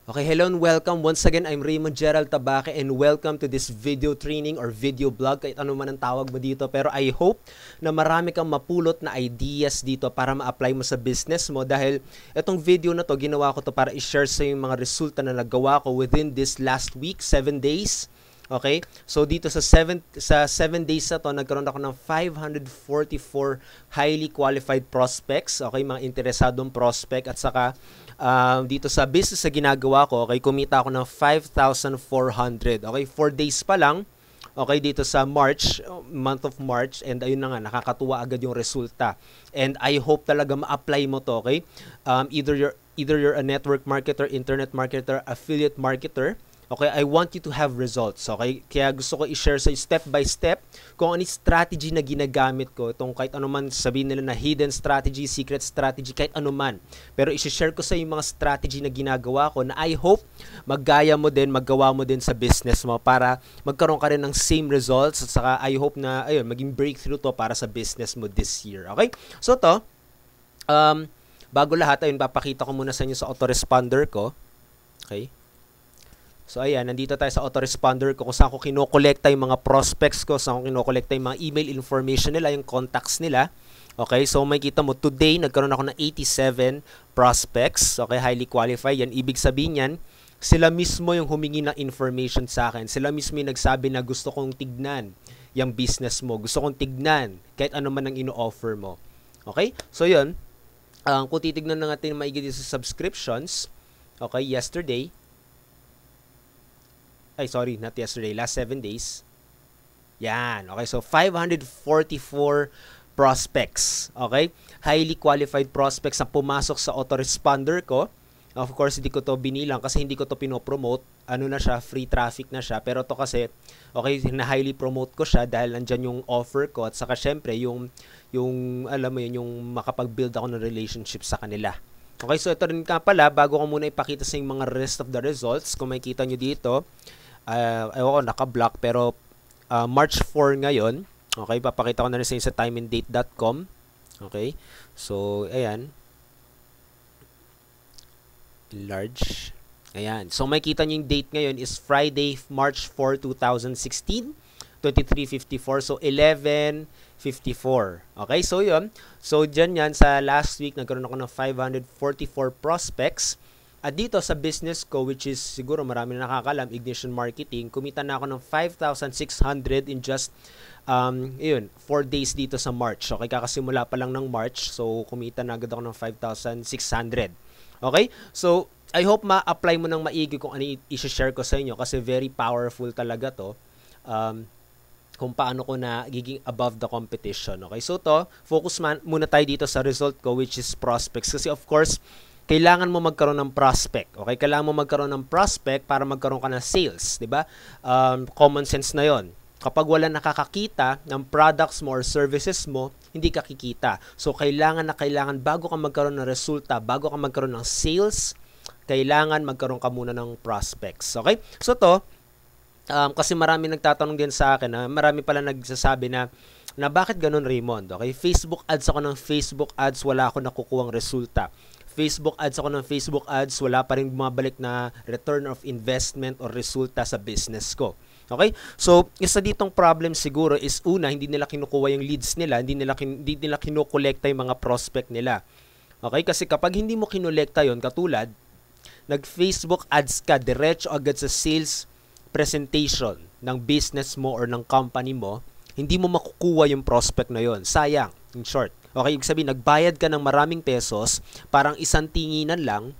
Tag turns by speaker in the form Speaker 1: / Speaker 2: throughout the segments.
Speaker 1: Okay, hello and welcome. Once again, I'm Raymond Gerald Tabaque and welcome to this video training or video blog, kahit ano man ang tawag mo dito. Pero I hope na marami kang mapulot na ideas dito para ma-apply mo sa business mo dahil itong video na to, ginawa ko to para i-share sa yung mga resulta na nagawa ko within this last week, 7 days. Okay? So dito sa 7 days na to, nagkaroon ako ng 544 highly qualified prospects, okay, mga interesadong prospect at saka dito sa business na ginagawa ko, okay, kumita ako ng 5,400. Okay, 4 days pa lang. Okay, dito sa March, month of March, and ayun na nga, nakakatuwa agad yung resulta. And I hope talaga ma-apply mo to, okay? Either you're a network marketer, internet marketer, affiliate marketer. Okay, I want you to have results. Okay, kaya gusto ko i-share sa step by step kung ano strategy na ginagamit ko. Itong kahit anuman sabihin nila na hidden strategy, secret strategy, kahit anuman. Pero i-share ko sa yung mga strategy na ginagawa ko na I hope maggaya mo din, maggawa mo din sa business mo para magkaroon ka rin ng same results. At saka I hope na ayun, maging breakthrough to para sa business mo this year. Okay, so to, bago lahat, ayun, papakita ko muna sa inyo sa autoresponder ko. Okay. So ayan, nandito tayo sa autoresponder ko kung saan ko kinokolekta yung mga prospects ko, saan ko kinokolekta yung mga email information nila, yung contacts nila. Okay, so makikita mo, today nagkaroon ako ng 87 prospects, okay, highly qualified. Yan, ibig sabihin yan, sila mismo yung humingi ng information sa akin. Sila mismo yung nagsabi na gusto kong tignan yung business mo, gusto kong tignan kahit ano man ang ino-offer mo. Okay, so yun, kung titignan na natin maigi sa subscriptions, okay, yesterday, last 7 days. Yan. Okay, so 544 prospects. Okay? Highly qualified prospects na pumasok sa autoresponder ko. Of course, hindi ko to binilang kasi hindi ko to pinopromote. Ano na siya, free traffic na siya. Pero to kasi, okay, na-highly promote ko siya dahil nandyan yung offer ko at saka syempre, yung alam mo yun, yung makapag-build ako ng relationship sa kanila. Okay, so ito rin ka pala, bago ko muna ipakita sa yung mga rest of the results, kung makikita nyo dito, naka-block pero March 4 ngayon. Okay, papakita ko na rin sa inyo sa timeanddate.com. Okay, so ayan, large. Ayan, so makikita nyo yung date ngayon is Friday, March 4, 2016, 23:54, so 11:54. Okay, so yun, so dyan yan, sa last week nagkaroon ako ng 544 prospects. At dito sa business ko, which is siguro marami na nakakalam, Ignition Marketing, kumita na ako ng 5,600 in just 4 days dito sa March. Okay, kakasimula pa lang ng March, so kumita na agad ako ng 5,600. Okay, so I hope ma-apply mo ng maigi kung ano i-share ko sa inyo kasi very powerful talaga to. Kung paano ko na giging above the competition. Okay, so to, focus muna tayo dito sa result ko, which is prospects. Kasi of course, kailangan mo magkaroon ng prospect. Okay? Kailangan mo magkaroon ng prospect para magkaroon ka ng sales. Diba? Common sense na yon. Kapag wala nakakakita ng products mo or services mo, hindi ka kikita. So, kailangan bago ka magkaroon ng resulta, bago ka magkaroon ng sales, kailangan magkaroon ka muna ng prospects. Okay? So, to, kasi marami nagtatanong din sa akin, marami pala nagsasabi na bakit ganun, Raymond? Okay? Facebook ads ako ng Facebook ads, wala ako nakukuhang resulta. Facebook ads ako ng Facebook ads, wala pa rin bumabalik na return of investment or resulta sa business ko. Okay? So, isa ditong problem siguro is una, hindi nila kinukuha yung leads nila, hindi nila kinukolekta yung mga prospect nila. Okay? Kasi kapag hindi mo kinolekta yon, katulad, nag-Facebook ads ka, diretso agad sa sales presentation ng business mo or ng company mo, hindi mo makukuha yung prospect na yon. Sayang, in short. Okay, ibig sabihin, nagbayad ka ng maraming pesos, parang isang tinginan lang,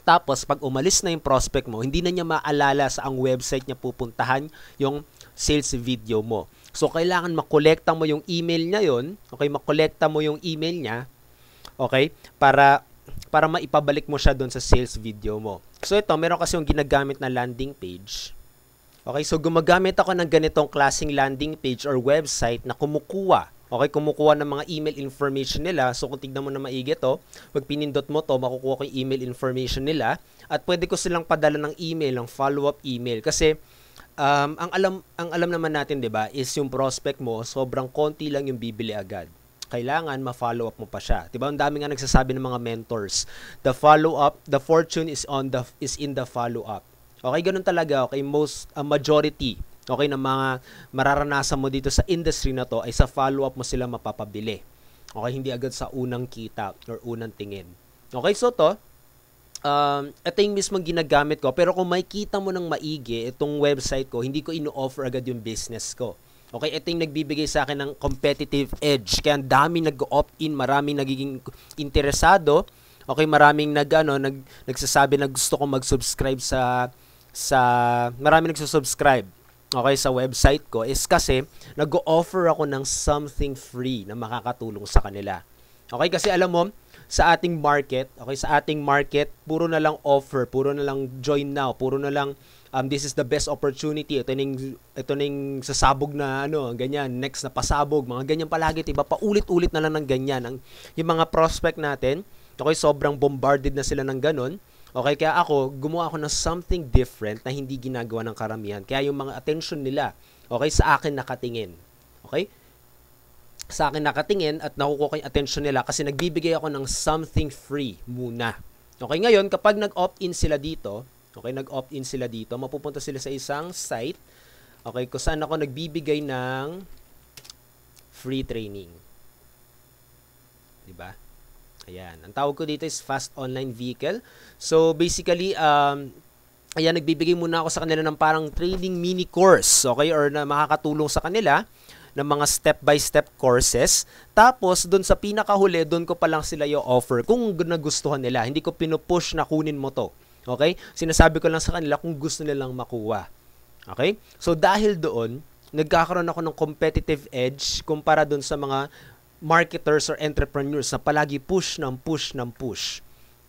Speaker 1: tapos pag umalis na yung prospect mo, hindi na niya maalala sa ang website niya pupuntahan yung sales video mo. So, kailangan makolekta mo yung email niya yon, okay, makolekta mo yung email niya, okay, para maipabalik mo siya doon sa sales video mo. So, ito, meron kasi yung ginagamit na landing page. Okay, so gumagamit ako ng ganitong klaseng landing page or website na kumukuha ng mga email information nila. So, kung tignan mo na maigi to, pag pinindot mo to, makukuha ko yung email information nila at pwede ko silang padala ng email, ng follow-up email. Kasi, ang alam naman natin, 'di ba, is yung prospect mo, sobrang konti lang yung bibili agad. kailangan ma-follow up mo pa siya. 'Di ba? Ang dami nga nagsasabi ng mga mentors. The follow up, the fortune is in the follow up. Okay, ganun talaga. Okay, majority ng mga mararanasan mo dito sa industry na to ay sa follow up mo sila mapapabili. Okay, hindi agad sa unang kita or unang tingin. Okay, so to ito yung mismong ginagamit ko. Pero kung makikita mo ng maigi itong website ko, hindi ko ino-offer agad yung business ko. Okay, ito yung nagbibigay sa akin ng competitive edge. Kaya ang daming nag-opt-in, maraming nagiging interesado. Okay, maraming nagsasabi na gusto ko mag-subscribe maraming nagsusubscribe. Okay, sa website ko is kasi nag-o-offer ako ng something free na makakatulong sa kanila. Okay, kasi alam mo, sa ating market, puro na lang offer, puro na lang join now, puro na lang this is the best opportunity. Ito ning sasabog na ganyan, next na pasabog, mga ganyan palagi, 'di ba? Paulit-ulit na lang ng ganyan yung mga prospect natin. Okay, sobrang bombarded na sila ng ganun. Okay, kaya gumawa ako ng something different na hindi ginagawa ng karamihan. Kaya yung mga attention nila, okay, sa akin nakatingin. Okay? Sa akin nakatingin at nakukuha ko yung attention nila kasi nagbibigay ako ng something free muna. Okay, ngayon, kapag nag-opt-in sila dito, mapupunta sila sa isang site, okay, kung saan ako nagbibigay ng free training. Diba? Ayan. Ang tawag ko dito is Fast Online Vehicle. So, basically, ayan, nagbibigay muna ako sa kanila ng parang training mini course, okay, or na makakatulong sa kanila ng mga step-by-step courses. Tapos, doon sa pinakahuli, doon ko pa lang sila yung offer kung nagustuhan nila. Hindi ko pinupush na kunin mo to. Okay? Sinasabi ko lang sa kanila kung gusto nilang makuha. Okay? So, dahil doon, nagkakaroon ako ng competitive edge kumpara doon sa mga marketers or entrepreneurs na palagi push.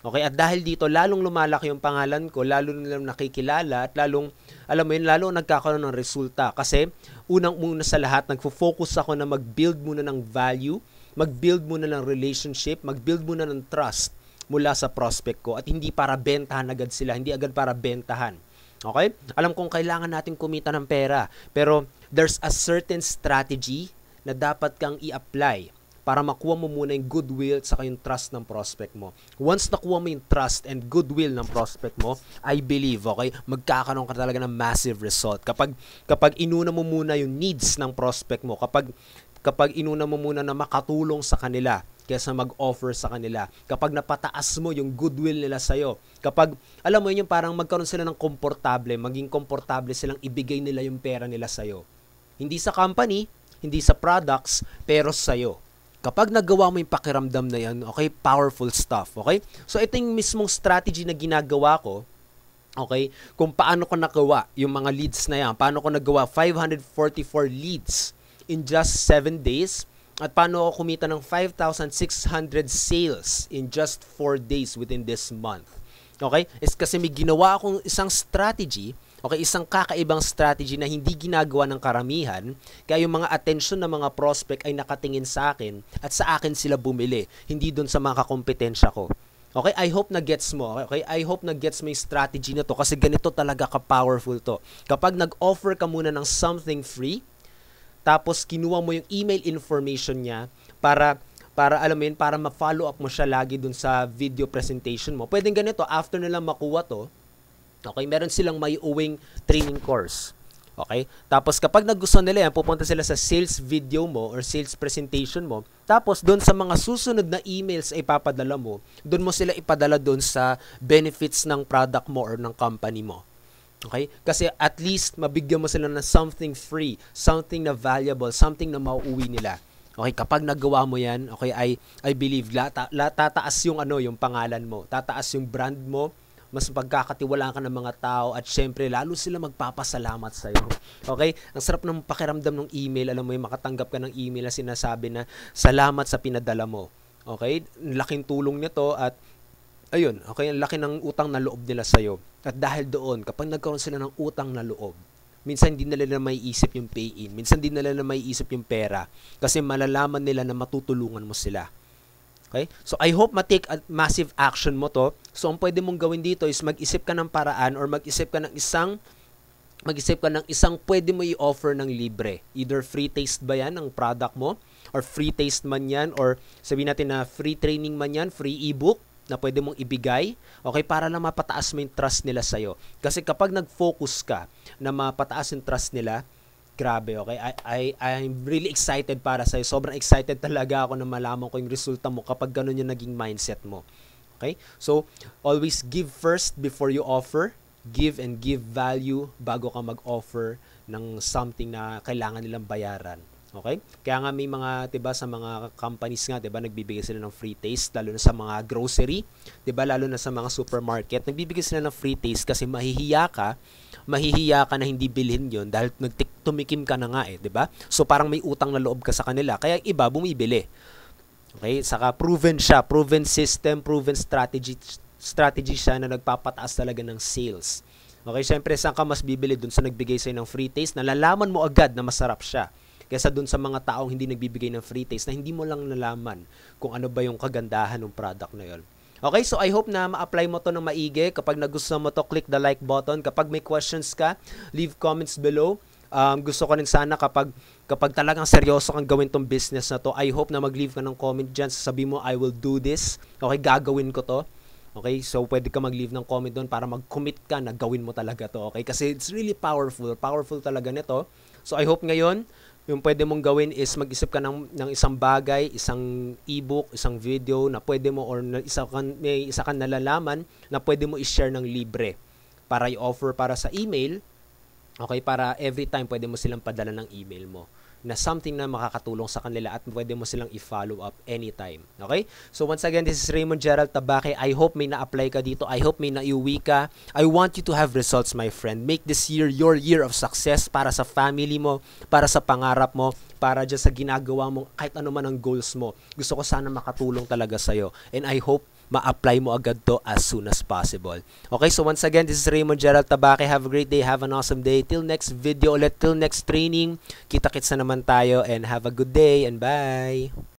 Speaker 1: Okay, at dahil dito, lalong lumalaki yung pangalan ko, lalo nilang nakikilala, at lalong nagkakaroon ng resulta. Kasi, unang-una sa lahat, nagfo-focus ako na mag-build muna ng value, mag-build muna ng relationship, mag-build muna ng trust mula sa prospect ko, at hindi para bentahan agad sila, hindi agad para bentahan. Okay? Alam kong kailangan natin kumita ng pera, pero there's a certain strategy na dapat kang i-apply para makuha mo muna yung goodwill at saka yung trust ng prospect mo. Once nakuha mo yung trust and goodwill ng prospect mo, I believe, okay, magkakaroon ka talaga ng massive result. Kapag inuna mo muna yung needs ng prospect mo, kapag inuna mo muna na makatulong sa kanila kaysa mag-offer sa kanila, kapag napataas mo yung goodwill nila sa'yo, kapag, alam mo yun, yung parang magkaroon sila ng maging komportable silang ibigay nila yung pera nila sa'yo. Hindi sa company, hindi sa products, pero sa'yo. Kapag nagawa mo yung pakiramdam na yan, okay, powerful stuff, okay? So, ito yung mismong strategy na ginagawa ko, okay, kung paano ko nagawa yung mga leads na yan. Paano ko nagawa 544 leads in just 7 days, at paano ako kumita ng 5,600 sales in just 4 days within this month. Okay? Is kasi may ginawa akong isang strategy, okay, isang kakaibang strategy na hindi ginagawa ng karamihan, kaya yung mga attention ng mga prospect ay nakatingin sa akin at sa akin sila bumili, hindi doon sa mga kakompetensya ko. Okay, I hope na gets mo. Okay, I hope na gets mo yung strategy na to kasi ganito talaga ka-powerful to. Kapag nag-offer ka muna ng something free, tapos kinuha mo yung email information niya para alam mo yun, para ma-follow up mo siya lagi dun sa video presentation mo. Pwedeng ganito, after nila makuha to, okay, meron silang may uwing training course. Okay? Tapos kapag nagustuhan nila yan, pupunta sila sa sales video mo or sales presentation mo. Tapos doon sa mga susunod na emails ay ipapadala mo, doon mo sila ipadala doon sa benefits ng product mo or ng company mo. Okay? Kasi at least mabigyan mo sila ng something free, something na valuable, something na mauuwi nila. Okay, kapag nagawa mo 'yan, okay, I believe tataas yung yung pangalan mo, tataas yung brand mo, mas pagkakatiwalaan ka ng mga tao at syempre lalo sila magpapasalamat sa iyo. Okay? Ang sarap ng pakiramdam ng email, alam mo yung makatanggap ka ng email na sinasabi na salamat sa pinadala mo. Okay? Laking tulong nito at ayun, okay, ang laki ng utang na loob nila sa iyo. At dahil doon, kapag nagkaroon sila ng utang na loob, minsan hindi nila na maiisip yung pay-in. Minsan hindi nila na maiisip yung pera. Kasi malalaman nila na matutulungan mo sila. Okay? So, I hope ma-take a massive action mo to. So, ang pwede mong gawin dito is mag-isip ka ng paraan or mag-isip ka ng isang pwede mo i-offer ng libre. Either free taste ba yan ng product mo or free taste man yan, or sabihin natin na free training man yan, free ebook na pwede mong ibigay, okay, para lang mapataas mo yung trust nila sa'yo. Kasi kapag nag-focus ka na mapataas yung trust nila, grabe, okay? I'm really excited para sa'yo. Sobrang excited talaga ako na malaman ko yung resulta mo kapag ganun yung naging mindset mo. Okay? So, always give first before you offer. Give and give value bago ka mag-offer ng something na kailangan nilang bayaran. Okay? Kaya nga may mga, 'di ba, sa mga companies nga, 'di ba, nagbibigay sila ng free taste lalo na sa mga grocery, 'di ba, lalo na sa mga supermarket, nagbibigay sila ng free taste kasi mahihiya ka na hindi bilhin 'yon dahil tumikim ka na nga 'di ba? So parang may utang na loob ka sa kanila, kaya iba bumibili. Okay? Saka proven system, proven strategy siya na nagpapataas talaga ng sales. Okay, syempre saan ka mas bibili? Dun sa nagbigay sa'yo ng free taste, nalalaman mo agad na masarap siya. Kaysa dun sa mga taong hindi nagbibigay ng free taste na hindi mo lang nalaman kung ano ba yung kagandahan ng product na yon. Okay, so I hope na ma-apply mo to ng maigi. Kapag nagustuhan mo to, click the like button. Kapag may questions ka, leave comments below. Gusto ko rin sana kapag talagang seryoso kang gawin tong business na to, I hope na mag-leave ka ng comment dyan. Sabi mo, I will do this. Okay, gagawin ko to. Okay, so pwede ka mag-leave ng comment doon para mag-commit ka na gawin mo talaga to. Okay, kasi it's really powerful. Powerful talaga nito. So I hope ngayon, yung pwede mong gawin is mag-isip ka ng isang bagay, isang ebook, isang video na pwede mo, or may isa kang nalalaman na pwede mo i-share ng libre para i-offer para sa email. Okay, para every time pwede mo silang padala ng email mo na something na makakatulong sa kanila at pwede mo silang i-follow up anytime. Okay? So once again, this is Raymond Gerald Tabaque. I hope may na-apply ka dito. I hope may naiuwi ka. I want you to have results, my friend. Make this year your year of success para sa family mo, para sa pangarap mo, para dyan sa ginagawa mo, kahit ano man ang goals mo. Gusto ko sana makatulong talaga sa'yo. And I hope ma-apply mo agad to as soon as possible. Okay, so once again, this is Raymond Gerald Tabaque. Have a great day. Have an awesome day. Till next video ulit, till next training. Kita-kits na naman tayo and have a good day and bye!